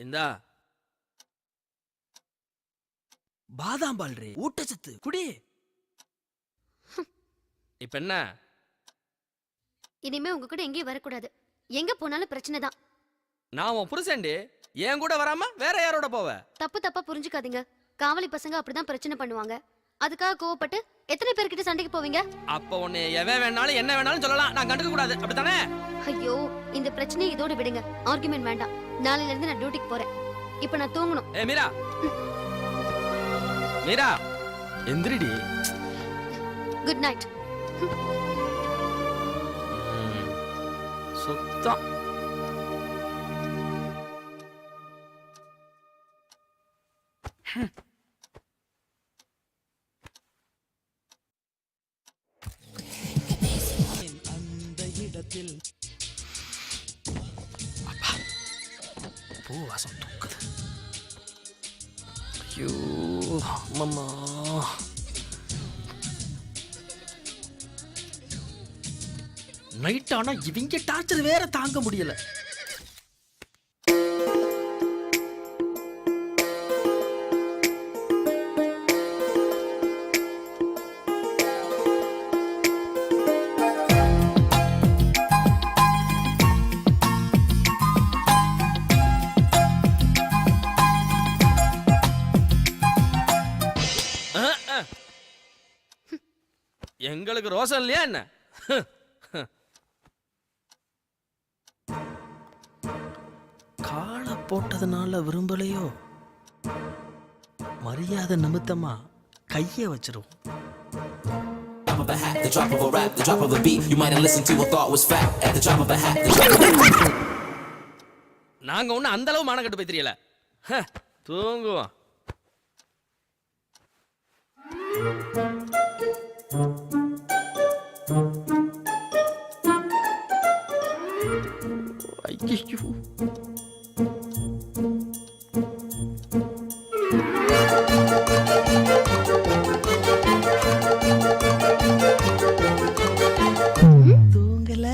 இந்தா பாதாம் பால் ரே, ஊட்டச்சத்து குடி. இப்ப என்ன? இனிமே உங்க கூட எங்கேயும் வரக்கூடாது. எங்க போனாலும் பிரச்சனை தான். நான் உன் புருஷன்டி, என் கூட வராம வேற யாரோட போவ? தப்பா புரிஞ்சுக்காதீங்க. காவலி பசங்க அப்படிதான் பிரச்சனை பண்ணுவாங்க. அதுக்காக கோவப்பட்டு எத்தனை பேர்கிட்ட சண்டைக்கு போவீங்க? அப்ப உன்னை எவன் வேணாலும் என்ன வேணாலும் சொல்லலாம், நான் கண்டுக்க கூடாது, அப்படித்தானே? ஐயோ, இந்த பிரச்சனையை இதோட விடுங்க. ஆர்குமெண்ட் வேண்டாம். நாளையில இருந்து நான் டியூட்டிக்கு போறேன். இப்ப நான் தூங்கணும். ஏ மீரா, மீரா எந்திரிடி. Good night. சுத்தம். அந்த இடத்தில் பூ வாசம் தூக்குது. ஐயோ அம்மம்மா. நைட் ஆனா இவங்க டார்ச்சர் வேற தாங்க முடியல. எங்களுக்கு ரோசம் இல்லையா என்ன? காலை போட்டதுனால விரும்பலையோ, மரியாதை நிமித்தமா கைய வச்சிரும். Of a hat, the drop of a rap, the drop of a beat. You might have listened to a thought was fact. At the drop of a hat, the drop of a beat. நாங்க ஒண்ணு அந்த அளவு மானம் கட்டு போய் தெரியல. தூங்குவோம். ஐயோ, தூங்கல.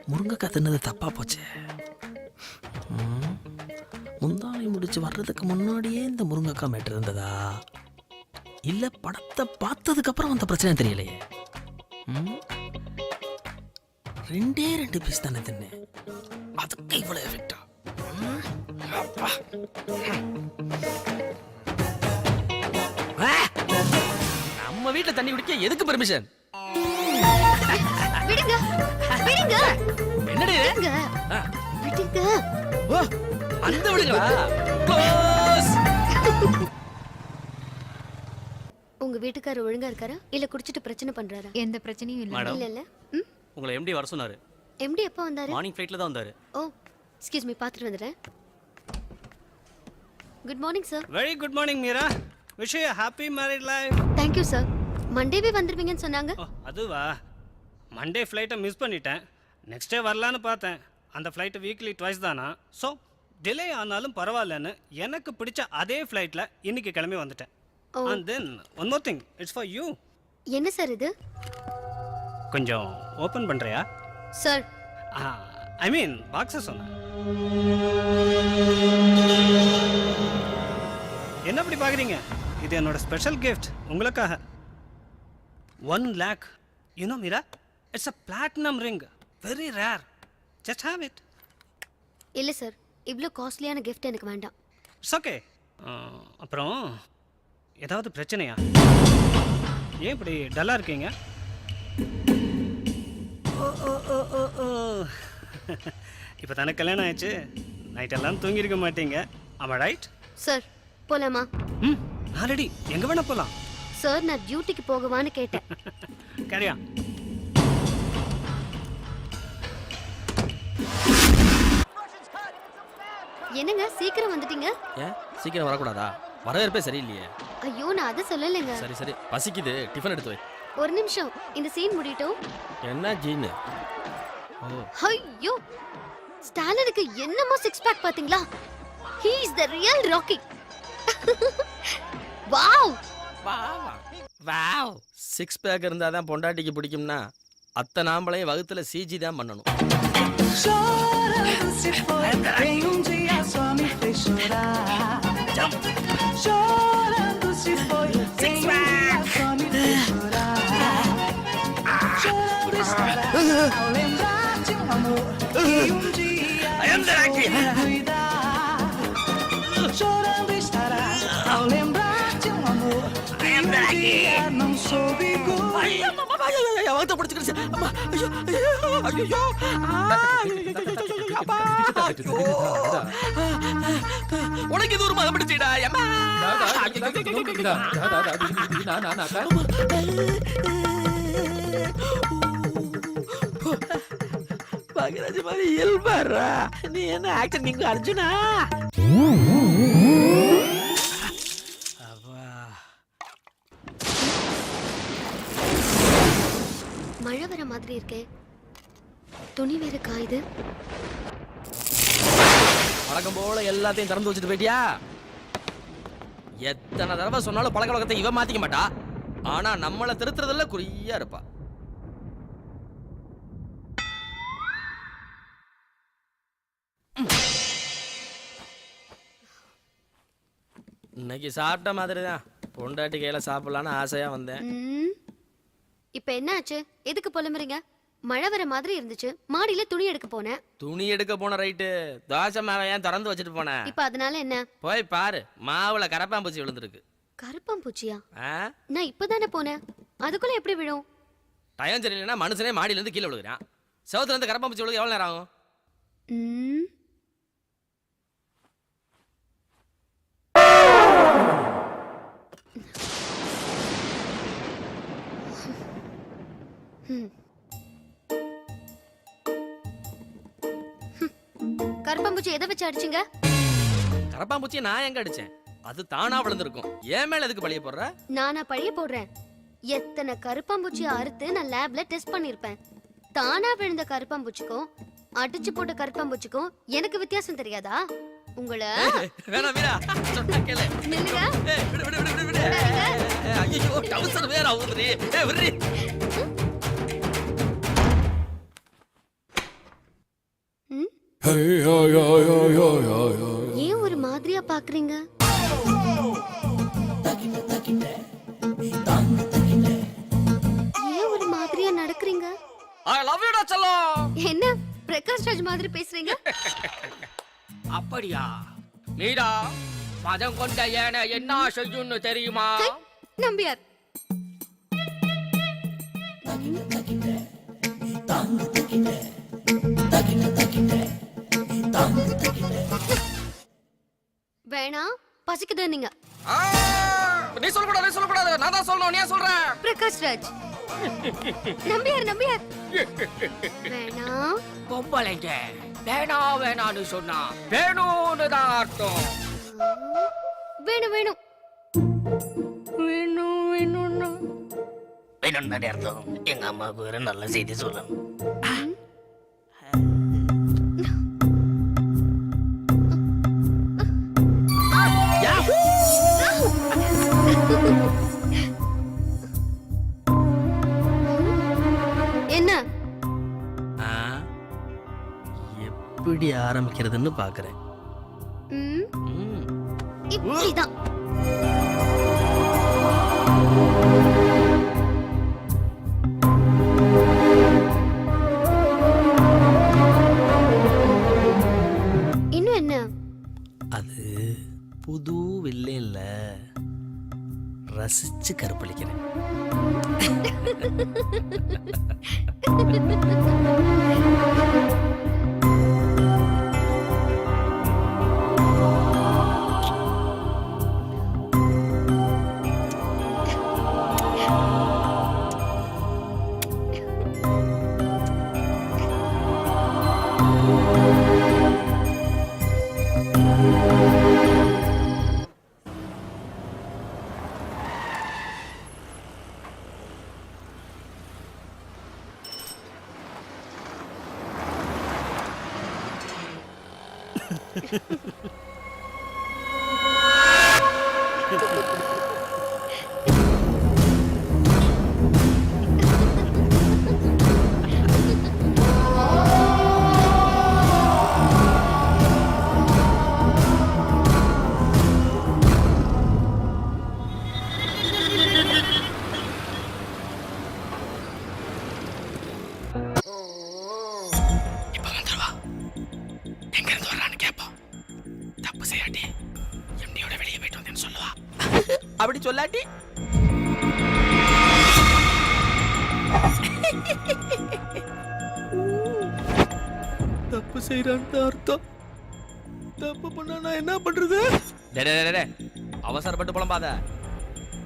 முருங்கைக்காய் தின்னது தப்பா போச்சு. முந்தானை முடிச்சு வர்றதுக்கு முன்னாடியே இந்த முருங்கைக்காய் மேட்டு இருந்ததா, இல்ல படத்தை பார்த்ததுக்கு அப்புறம் அந்த பிரச்சனை தெரியலையே. ரெண்டு பீஸ் தானே தின்னேன், அதுக்கு இவ்வளவு எஃபெக்டா? நம்ம வீட்டுல தண்ணி குடிக்க எதுக்கு பெர்மிஷன்? விடுங்க, விடுங்க, என்னடி விடுங்க, விடுங்க. ஓ, அந்த விடுங்களா? க்ளோஸ். உங்க வீட்டுக்காரர் ஒழுங்கா இருக்காரா இல்ல குடிச்சிட்டு பிரச்சனை பண்றாரா? எந்த பிரச்சனையும் இல்ல. இல்ல இல்ல. உங்களை எம்டி வர சொன்னாரு. எம்டி எப்போ வந்தாரு? மார்னிங் ஃளைட்ல தான் வந்தாரு. ஓ, எக்ஸ்கியூஸ் மீ, பாத்துட்டு வந்துறேன். Good morning sir. Very good morning Meera. Wish you happy married life. Thank you sir. மண்டேவே வந்துருவீங்கன்னு சொன்னாங்க. அதுவா, மண்டே ஃப்ளைட்டை மிஸ் பண்ணிட்டேன். நெக்ஸ்ட் டே வரலான்னு பார்த்தேன். அந்த ஃப்ளைட்டு வீக்லி ட்வைஸ் தானா, ஸோ டிலே ஆனாலும் பரவாயில்லன்னு எனக்கு பிடிச்ச அதே ஃப்ளைட்டில் இன்னைக்கு கிளம்பி வந்துட்டேன். And then one more thing, it's for you. என்ன சார் இது? கொஞ்சம் ஓப்பன் பண்ணுறியா? சார், ஐ மீன் பாக்ஸை சொன்னேன். என்ன அப்படி பார்க்குறீங்க? இது என்னோட ஸ்பெஷல் கிஃப்ட் உங்களுக்காக. 1 lakh. You know, Mira, it's a platinum ring. Very rare. Just have it. இல்ல சார், இவ்ளோ காஸ்ட்லியான gift எனக்கு வேண்டாம். It's okay. அப்புறம் ஏதாவது பிரச்சனையா? ஏன் இப்படி டல்லா இருக்கீங்க? இப்போ தானே கல்யாணம் ஆயிடுச்சு, நைட் எல்லாம் தூங்கியிருக்க மாட்டீங்க. ஆமா ரைட்? சார், போலாமா? ஆல்ரெடி எங்க வேணா போலாம். சார், நான் டியூட்டிக்கு போகவான்னு கேட்டேன். கேரியா. என்னங்க சீக்கிரம் வந்துட்டீங்க? ஏன் சீக்கிரம் வரக்கூடாதா? வரவேற்பே சரியில்லையே. ஐயோ, நான் அதை சொல்லலைங்க. சரி சரி, பசிக்குது, டிஃபன் எடுத்து வை. ஒரு நிமிஷம், இந்த சீன் முடியட்டும். என்ன ஜீனு? ஐயோ, ஸ்டாலினுக்கு என்னமோ சிக்ஸ் பேக் பாத்தீங்களா? He is the real Rocky. Wow. வா வா. வாவ் 6 பேக் இருந்தால் தான் பொண்டாட்டிக்கு பிடிக்கும்னா அத்தனை ஆம்பளையும் வகுத்துல சிஜி தான் பண்ணணும். Chorando se foi, em dia só me fez chorar. Chorando se foi, em dia só me fez chorar. Chorando estará ao lembrar de amor que dia não soube cuidar. Chorando estará ao lembrar de amor que dia não soube cuidar. வகுத்த பிடிச்சிக்கிடுச்சு. அம்மா ஐயோ ஐயோ உனக்கு இது ஒரு மதம் பிடிச்சிடா. அம்மா பாகராஜ் மாதிரி இயல்பாரா. நீ என்ன ஆக்சன் நீங்க அர்ஜுனா? மழை வர மாதிரி இருக்கே. துணி வேற காயுது. பழக்கம் போல எல்லாத்தையும் திறந்து வச்சுட்டு போயிட்டியா? எத்தனை தடவை சொன்னாலும் பழக்க வழக்கத்தை இவ மாத்திக்க மாட்டா. ஆனா நம்மள திருத்துறதுல குறியா இருப்பா. இன்னைக்கு சாப்பிட்ட மாதிரி தான். பொண்டாட்டி கையில சாப்பிடலான்னு ஆசையா வந்தேன். இப்ப என்ன ஆச்சு? எதுக்கு புலம்புறீங்க? மழை வர மாதிரி இருந்துச்சு, மாடியில துணி எடுக்க போனேன். துணி எடுக்க போன ரைட்டு, தோசை மாவை ஏன் திறந்து வச்சுட்டு போனேன்? இப்ப அதனால என்ன? போய் பாரு, மாவுல கரப்பாம்பூச்சி விழுந்திருக்கு. கருப்பாம்பூச்சியா? ஆ? நான் இப்பதானே போனேன், அதுக்குள்ள எப்படி விழும்? டயம் சரியில்லைன்னா மனுஷனே மாடியில இருந்து கீழே விழுகிறான். செவத்துல இருந்து கரப்பாம்பூச்சி விழுக எவ்வளவு நேரம் ஆகும்? கருப்பாம்பூச்சி எதை வச்சு அடிச்சீங்க? கரப்பாம்பூச்சி நான் எங்க அடிச்சேன்? அது தானா விழுந்திருக்கும். ஏன் மேல எதுக்கு பழிய போடுற? நானா பழிய போடுறேன்? எத்தனை கருப்பாம்பூச்சி அறுத்து நான் லேப்ல டெஸ்ட் பண்ணிருப்பேன். தானா விழுந்த கருப்பாம்பூச்சிக்கும் அடிச்சு போட்ட கருப்பாம்பூச்சிக்கும் எனக்கு வித்தியாசம் தெரியாதா? உங்களை வேணா வீரா சொன்னா கேளு. நில்லுங்க. விடு விடு விடு விடு. ஐயோ டவுசர் வேற ஊதுறீ. விடுறீ. ஏன் ஒரு மாதிரியா பாக்குறீங்க? ஏன் ஒரு மாதிரியா நடக்கிறீங்க? ஐ லவ் யூ டா செல்லம். என்ன பிரகாஷ் ராஜ் மாதிரி பேசுறீங்க? அப்படியா? மீரா, மதம் கொண்ட ஏன என்ன செய்யும்னு தெரியுமா? நம்பியார். வேணா, பசிக்குது நீங்க. நீ சொல்லக்கூடாது, நான் தான் சொல்லணும். நீ சொல்ற பிரகாஷ் ராஜ். நம்பியார். வேணா. பொம்பளைங்க வேணா வேணான்னு சொன்னா வேணும்னு தான் அர்த்தம். வேணும். வேணும் தானே அர்த்தம். எங்க அம்மாவுக்கு வேற நல்ல செய்தி சொல்லணும். என்ன? எப்படி ஆரம்பிக்கிறதுன்னு பாக்குறேன். இப்படிதான். இன்னும் என்ன? அது புது வில்லைன்ல ரசிச்சு கற்பழிக்கிறேன். சொல்லாட்டி தப்பு செய்யறான்னு அர்த்தம். தப்பு பண்ணா நான் என்ன பண்றது? டே, டே, டே, டே. அவசரப்பட்டு புலம்பாத.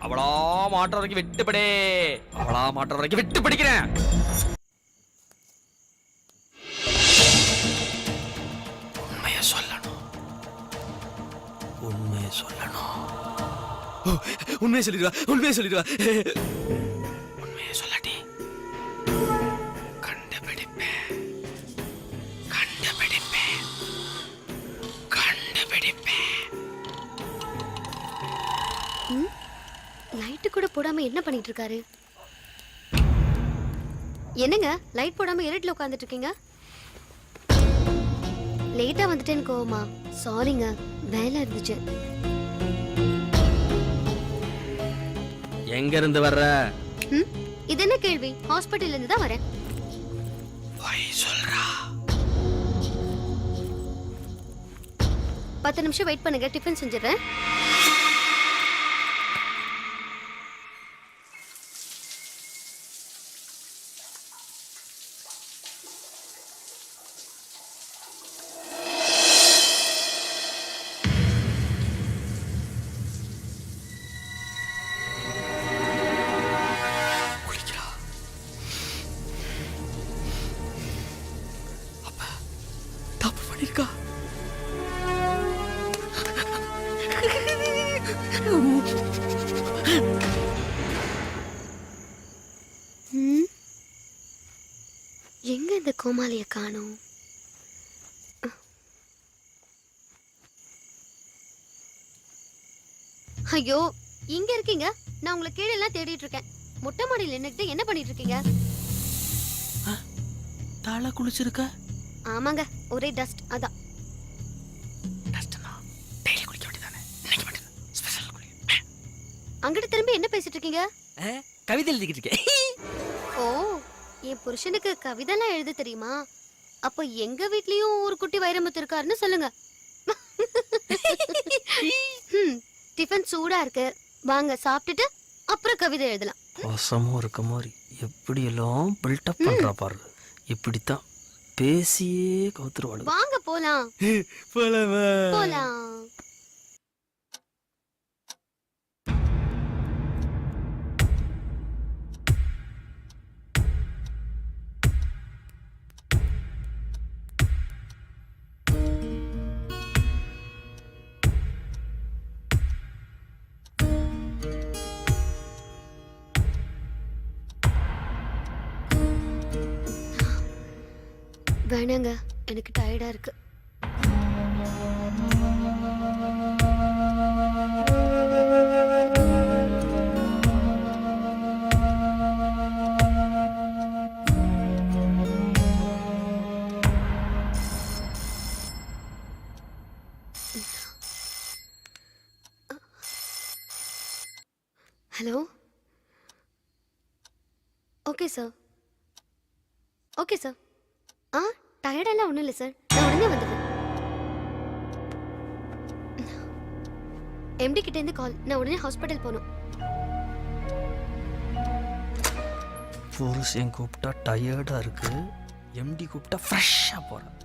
அவளா மாற்ற வரைக்கும் விட்டுப்படே. அவளா மாற்ற வரைக்கும் விட்டு படிக்கிறேன். உண்மையை சொல்லணும். உண்மையை சொல்லணும். உண்மையை சொல்லிடுவா, உண்மையை சொல்லிடுவா. உண்மையை சொல்லாட்டி கண்டுபிடிப்பேன். கண்டுபிடிப்பேன். கண்டுபிடிப்பேன். லைட்டு கூட போடாம என்ன பண்ணிட்டு இருக்காரு? என்னங்க லைட் போடாம இருட்டுல உட்கார்ந்துட்டு இருக்கீங்க? லேட்டா வந்துட்டேன்னு கோவமா? சாரிங்க, வேலை இருந்துச்சு. எங்க இருந்து வர்ற? இது என்ன கேள்வி? ஹாஸ்பிட்டல்ல இருந்து தான் வரேன். பொய் சொல்றா. 10 நிமிஷம் வெயிட் பண்ணுங்க, டிஃபன் செஞ்சிடறேன். தப்பு பண்ணிருக்கா. எங்க இந்த கோமாளிய காணோம்? ஐயோ, இங்க இருக்கீங்க. நான் உங்களை கீழே எல்லாம் தேடிட்டு இருக்கேன். மொட்டை மாடியில் நின்னுட்டு என்ன பண்ணிட்டு இருக்கீங்க? தலை குளிச்சிருக்க? ஆமாங்க, ஒரே டஸ்ட். அதான். டெய்லி குளிக்க வேண்டியதானே? இன்னைக்கு மட்டும் ஸ்பெஷல் குளி. அங்கிட்டு திரும்பி என்ன பேசிட்டு இருக்கீங்க? கவிதை எழுதிக்கிட்டு இருக்கேன். ஓ, என் புருஷனுக்கு கவிதைலாம் எழுத தெரியுமா? அப்ப எங்க வீட்லயும் ஒரு குட்டி வைரமுத்து இருக்காருன்னு சொல்லுங்க. டிஃபன் சூடா இருக்கு, வாங்க சாப்பிட்டுட்டு அப்புறம் கவிதை எழுதலாம். வசமும் இருக்க மாதிரி எப்படி எல்லாம் பில்டப் பண்றா பாரு. இப்படித்தான் பேசியே கவுத்துருவாள். வாங்க போலாம். போலாம். வேணாங்க, எனக்கு டயர்டா இருக்கு. Hello. Okay sir. Okay sir. டயர்டெல்லாம் ஒன்றும் இல்லை சார், நான் உடனே வந்துடுறேன். எம்டி கிட்டேருந்து கால், நான் உடனே ஹாஸ்பிட்டல் போகணும். புருஷன் கூப்பிட்டா டயர்டா இருக்கு, எம்டி கூப்பிட்டா ஃப்ரெஷ்ஷாக போகிறேன்.